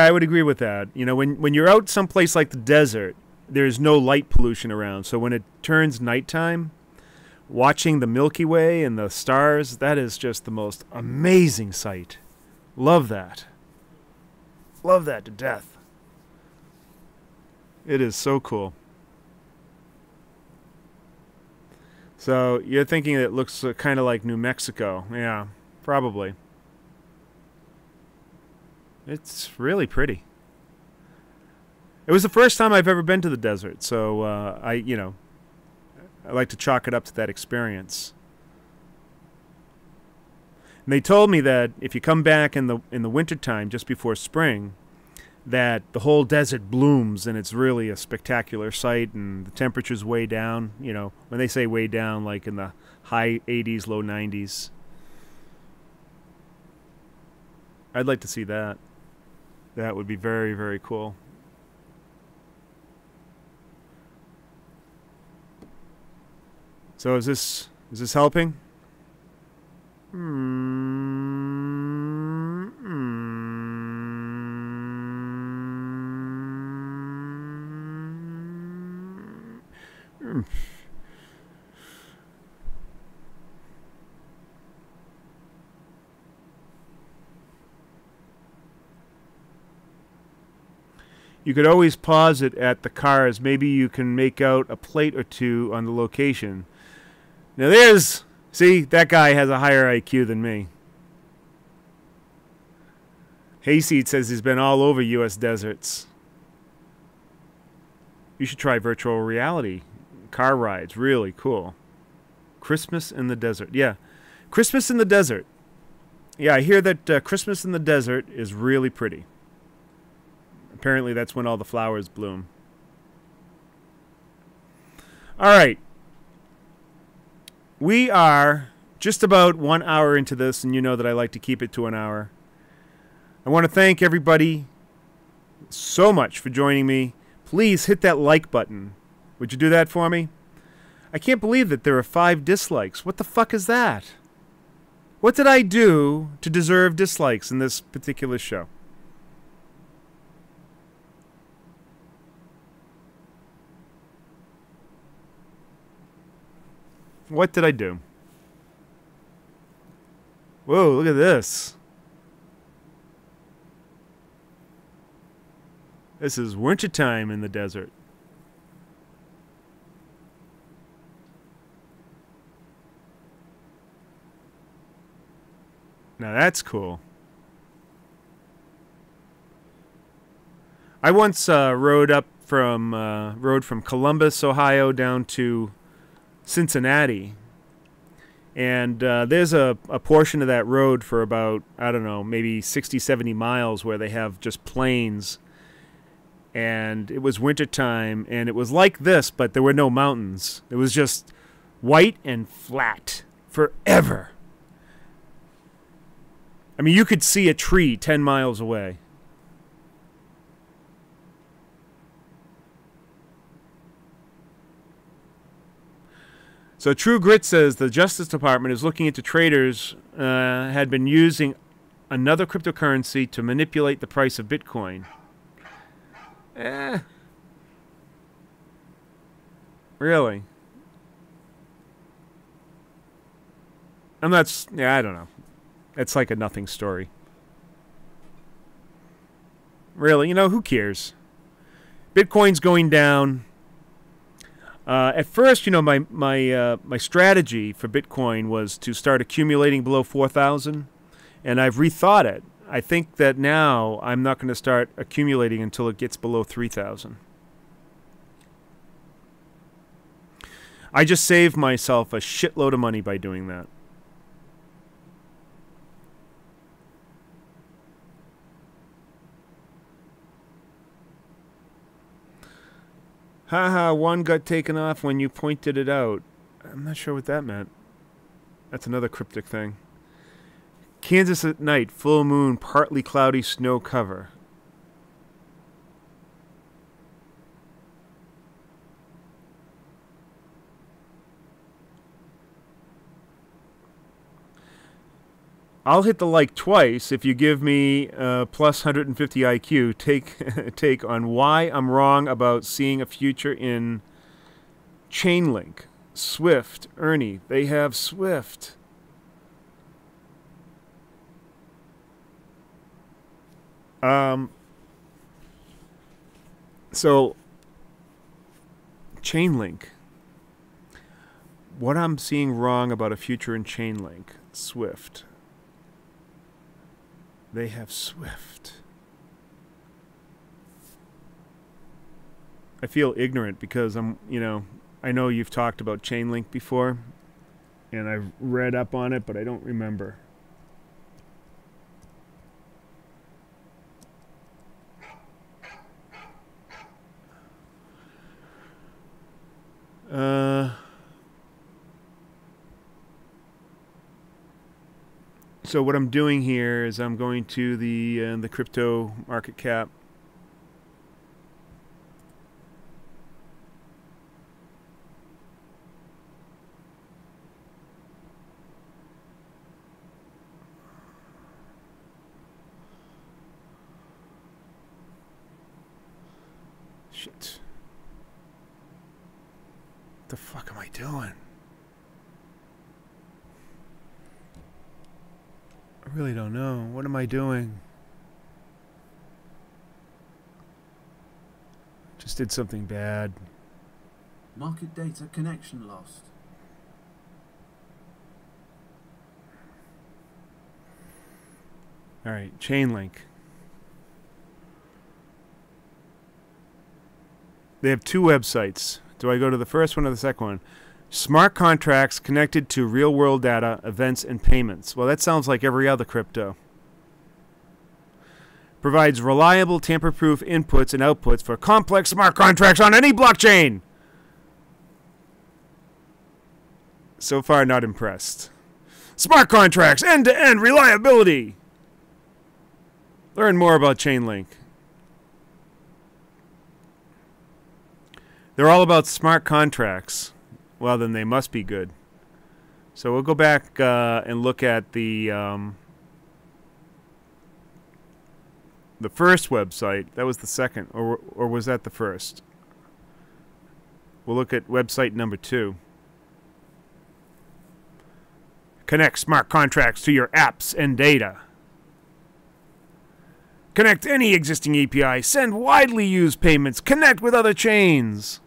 A: I would agree with that. When you're out someplace like the desert, there's no light pollution around. So when it turns nighttime, watching the Milky Way and the stars, that is just the most amazing sight. Love that. Love that to death. It is so cool. So you're thinking it looks kind of like New Mexico. Yeah, probably. It's really pretty. It was the first time I've ever been to the desert, so I like to chalk it up to that experience. And they told me that if you come back in the wintertime, just before spring, that the whole desert blooms, and it's really a spectacular sight, and the temperature's way down. When they say way down, like in the high 80s, low 90s. I'd like to see that. That would be very, very cool. So is this helping? You could always pause it at the cars. Maybe you can make out a plate or two on the location. Now see, that guy has a higher IQ than me. Hayseed says he's been all over U.S. deserts. You should try virtual reality. Car rides, really cool. Christmas in the desert. Yeah, Christmas in the desert. Yeah, I hear that Christmas in the desert is really pretty. Apparently that's when all the flowers bloom. All right. We are just about 1 hour into this, and you know that I like to keep it to an hour. I want to thank everybody so much for joining me. Please hit that like button. Would you do that for me? I can't believe that there are 5 dislikes. What the fuck is that? What did I do to deserve dislikes in this particular show? What did I do? Whoa, look at this. This is wintertime in the desert. Now that's cool. I once rode from Columbus, Ohio, down to Cincinnati, and there's a portion of that road for about, I don't know, maybe 60, 70 miles where they have just plains, and it was wintertime, and it was like this, but there were no mountains. It was just white and flat forever. I mean, you could see a tree 10 miles away. So True Grit says the Justice Department is looking into traders had been using another cryptocurrency to manipulate the price of Bitcoin. Really? And that's, yeah, I don't know. It's like a nothing story. Really, you know, who cares? Bitcoin's going down. At first, you know, my strategy for Bitcoin was to start accumulating below 4,000, and I've rethought it. I think that now I'm not going to start accumulating until it gets below 3,000. I just saved myself a shitload of money by doing that. Haha, one got taken off when you pointed it out. I'm not sure what that meant. That's another cryptic thing. Kansas at night, full moon, partly cloudy snow cover. I'll hit the like twice if you give me plus 150 IQ. Take on why I'm wrong about seeing a future in Chainlink. Swift. Ernie, they have Swift. So, Chainlink. What I'm seeing wrong about a future in Chainlink. Swift. They have Swift. I feel ignorant because I know you've talked about Chainlink before, and I've read up on it, but I don't remember. So what I'm doing here is I'm going to the crypto market cap. Shit. What the fuck am I doing? I really don't know. What am I doing? Just did something bad.
B: Market data connection lost.
A: All right, Chainlink. They have two websites. Do I go to the first one or the second one? Smart contracts connected to real-world data, events, and payments. Well, that sounds like every other crypto. Provides reliable, tamper-proof inputs and outputs for complex smart contracts on any blockchain. So far, not impressed. Smart contracts, end-to-end reliability. Learn more about Chainlink. They're all about smart contracts. Well, then they must be good. So we'll go back and look at the first website. That was the second, or was that the first? We'll look at website number 2. Connect smart contracts to your apps and data. Connect any existing API. Send widely used payments. Connect with other chains.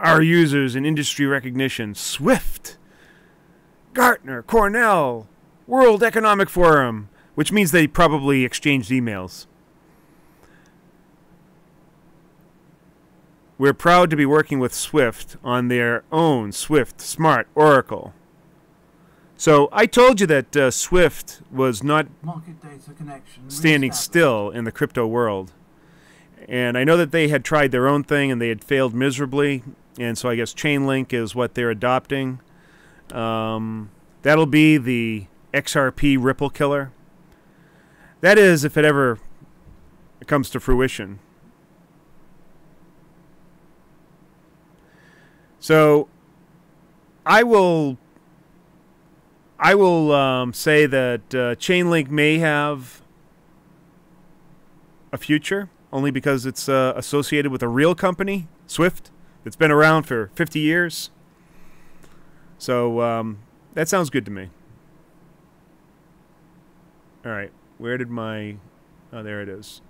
A: our users and industry recognition. Swift, Gartner, Cornell, World Economic Forum, which means they probably exchanged emails. We're proud to be working with Swift on their own Swift Smart Oracle. So I told you that Swift was not
B: Market data connection
A: standing still in the crypto world. And I know that they had tried their own thing and they had failed miserably. And so I guess Chainlink is what they're adopting. That'll be the XRP Ripple killer. That is, if it ever comes to fruition. So I will say that Chainlink may have a future, only because it's associated with a real company, Swift, that's been around for 50 years. So that sounds good to me. All right, where did my... Oh, there it is.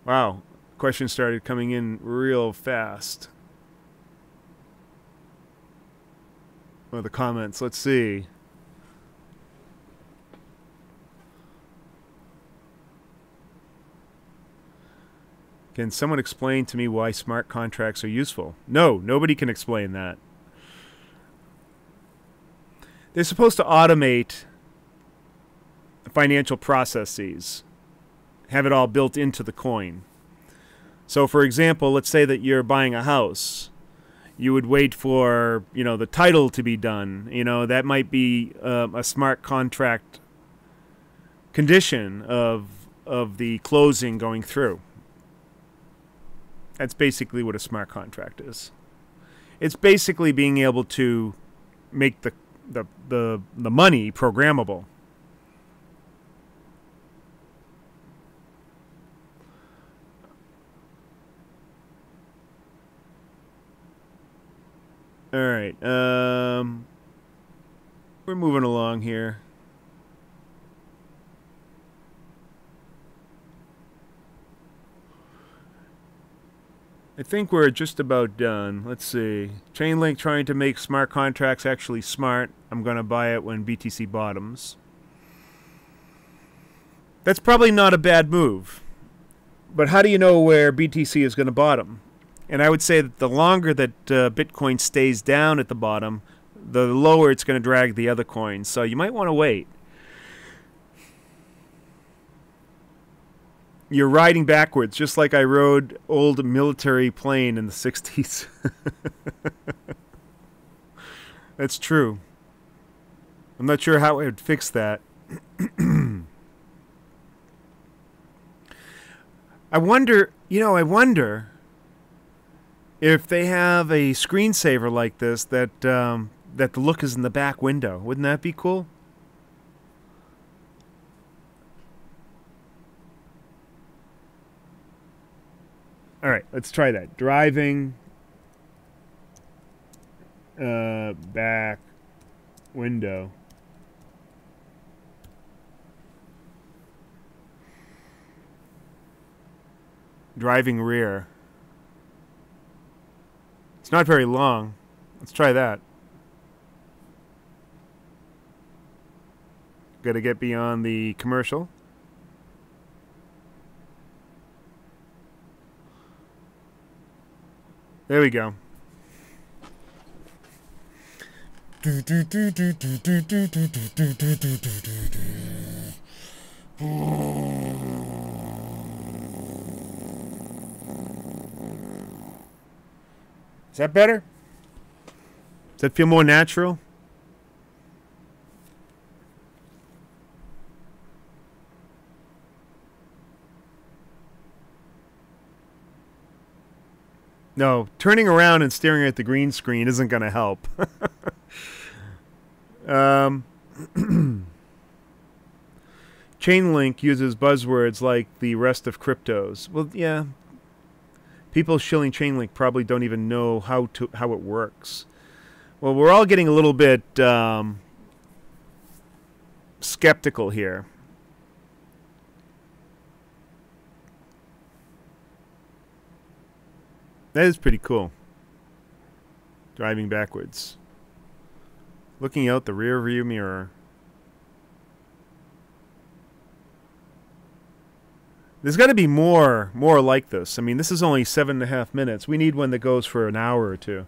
A: Wow, questions started coming in real fast. Oh, the comments, let's see. Can someone explain to me why smart contracts are useful? No, nobody can explain that. They're supposed to automate financial processes. Have it all built into the coin. So for example, let's say that you're buying a house. You would wait for, the title to be done. That might be a smart contract condition of the closing going through. That's basically what a smart contract is. It's basically being able to make the money programmable. All right, we're moving along here. I think we're just about done. Let's see. Chainlink trying to make smart contracts actually smart. I'm going to buy it when BTC bottoms. That's probably not a bad move. But how do you know where BTC is going to bottom? And I would say that the longer that Bitcoin stays down at the bottom, the lower it's going to drag the other coins. So you might want to wait. You're riding backwards, just like I rode old military plane in the 60s. That's true. I'm not sure how I would fix that. I wonder if they have a screensaver like this that the look is in the back window. Wouldn't that be cool? All right, let's try that. Driving back window. Driving rear. It's not very long. Let's try that. Got to get beyond the commercial. There we go. Is that better? Does that feel more natural? No, turning around and staring at the green screen isn't going to help. Chainlink uses buzzwords like the rest of cryptos. Well, yeah. People shilling Chainlink probably don't even know how it works. Well, we're all getting a little bit skeptical here. That is pretty cool. Driving backwards. Looking out the rear view mirror. There's got to be more like this. I mean, this is only 7.5 minutes. We need one that goes for an hour or two.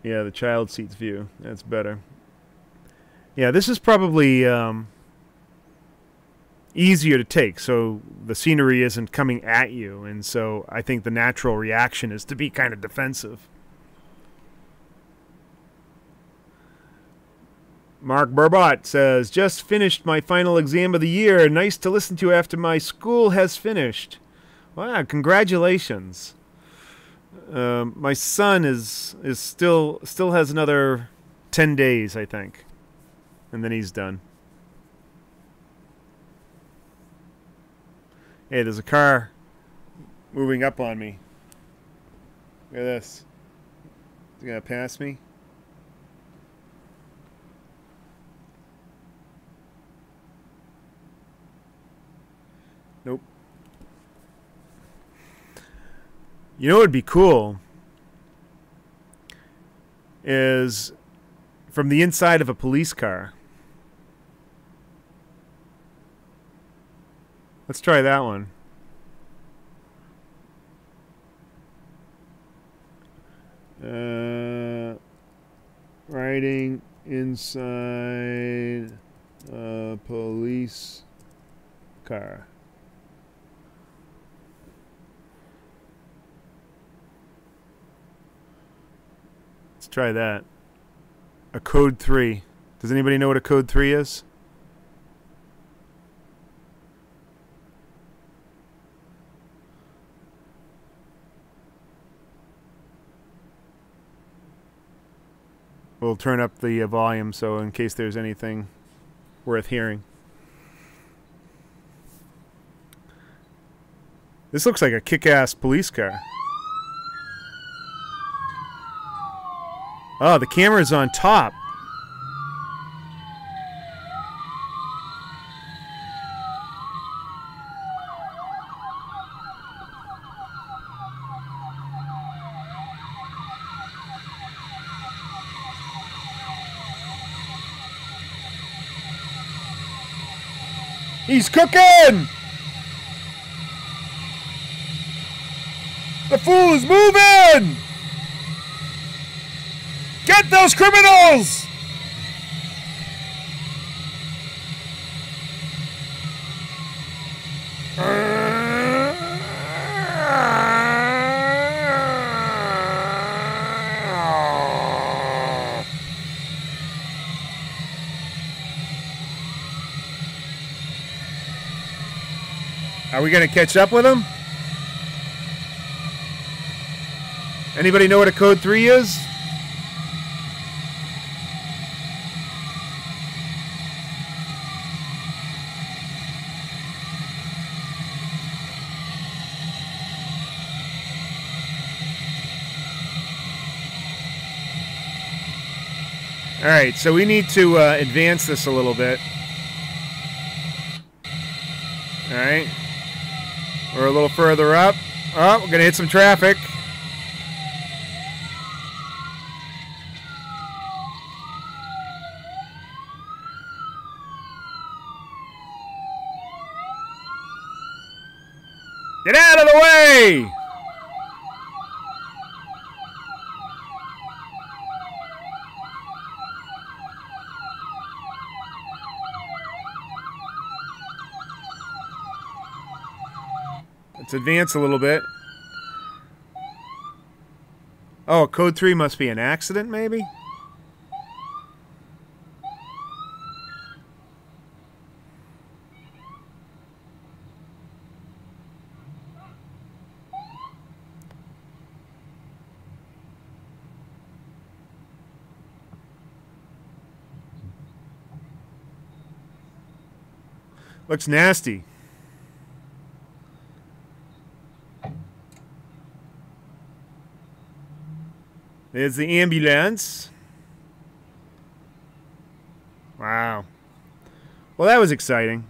A: Yeah, the child seats view. That's better. Yeah, this is probably easier to take, so the scenery isn't coming at you, and so I think the natural reaction is to be kind of defensive. Mark Burbot says, just finished my final exam of the year. Nice to listen to after my school has finished. Wow, congratulations. My son is still has another 10 days, I think, and then he's done. Hey, there's a car moving up on me. Look at this. Is it gonna pass me? Nope. You know what would be cool is from the inside of a police car. Let's try that one. Riding inside a police car. Let's try that. A code 3. Does anybody know what a code 3 is? We'll turn up the volume so in case there's anything worth hearing. This looks like a kick-ass police car. Oh, the camera's on top. He's cooking! The fool is moving! Get those criminals! Are we going to catch up with him? Anybody know what a code 3 is? All right, so we need to advance this a little bit. All right. We're a little further up. Oh, we're going to hit some traffic. Get out of the way! Let's advance a little bit. Oh, code 3 must be an accident, maybe? Looks nasty. There's the ambulance. Well, that was exciting.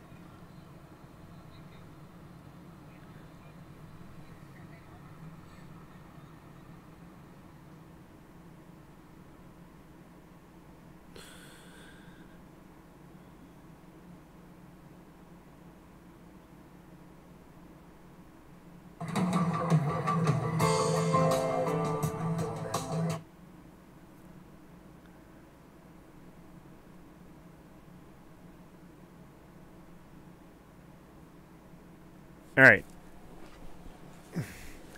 A: All right.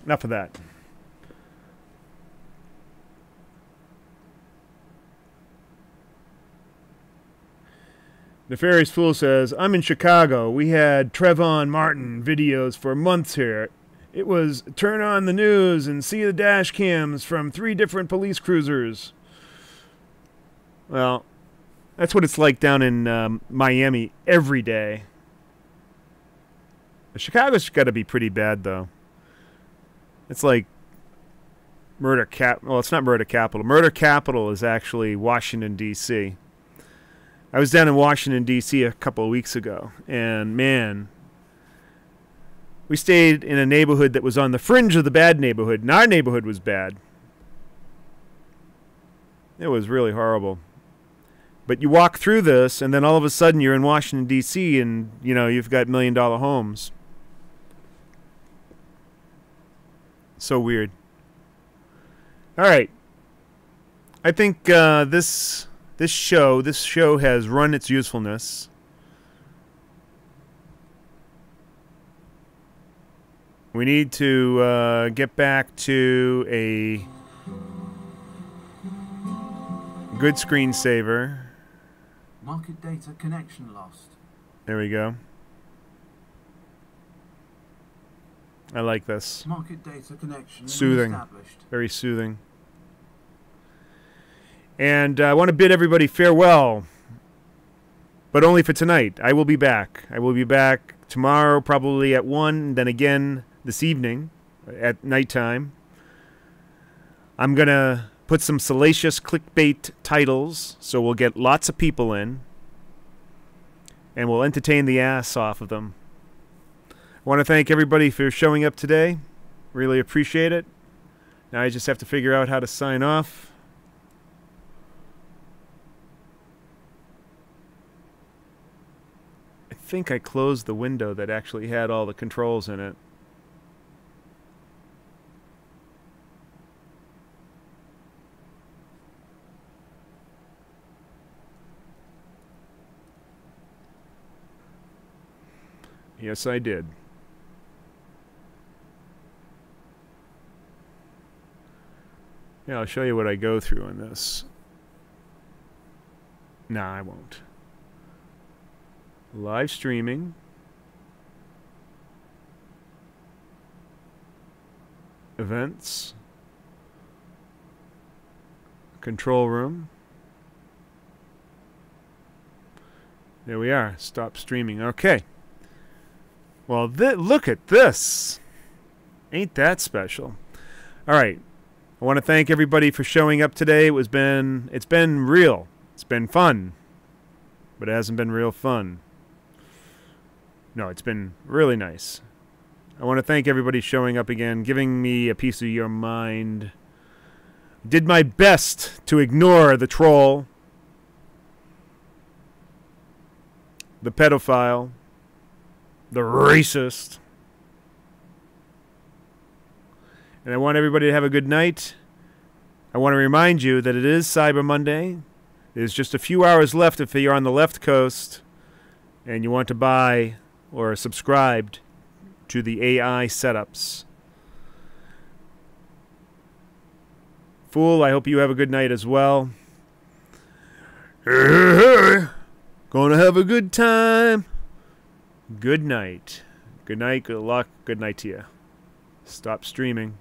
A: Enough of that. Nefarious Fool says, I'm in Chicago. We had Trayvon Martin videos for months here. It was turn on the news and see the dash cams from 3 different police cruisers. Well, that's what it's like down in Miami every day. Chicago's got to be pretty bad, though. It's like murder cap. Well, it's not murder capital. Murder capital is actually Washington, D.C. I was down in Washington, D.C. a couple of weeks ago, and man, we stayed in a neighborhood that was on the fringe of the bad neighborhood, and our neighborhood was bad. It was really horrible. But you walk through this, and then all of a sudden you're in Washington, D.C., and, you know, you've got $1 million homes. So weird. All right. I think this show has run its usefulness. We need to get back to a good screensaver.
B: Market data connection lost.
A: There we go. I like this.
B: Market data connection
A: soothing.
B: established.
A: Very soothing. And I want to bid everybody farewell, but only for tonight. I will be back. I will be back tomorrow, probably at 1, and then again this evening at nighttime. I'm going to put some salacious clickbait titles, so we'll get lots of people in, and we'll entertain the ass off of them. I want to thank everybody for showing up today. Really appreciate it. Now I just have to figure out how to sign off. I think I closed the window that actually had all the controls in it. Yes, I did. Yeah, I'll show you what I go through on this. Nah, I won't. Live streaming. Events. Control room. There we are. Stop streaming. Okay. Well, look at this. Ain't that special? All right. I want to thank everybody for showing up today. It's been real. It's been fun. But it hasn't been real fun. No, it's been really nice. I want to thank everybody showing up again, giving me a piece of your mind. Did my best to ignore the troll, the pedophile, the racist. And I want everybody to have a good night. I want to remind you that it is Cyber Monday. There's just a few hours left if you're on the left coast and you want to buy or subscribe to the AI setups. Fool, I hope you have a good night as well. Gonna have a good time. Good night. Good night, good luck, good night to you. Stop streaming.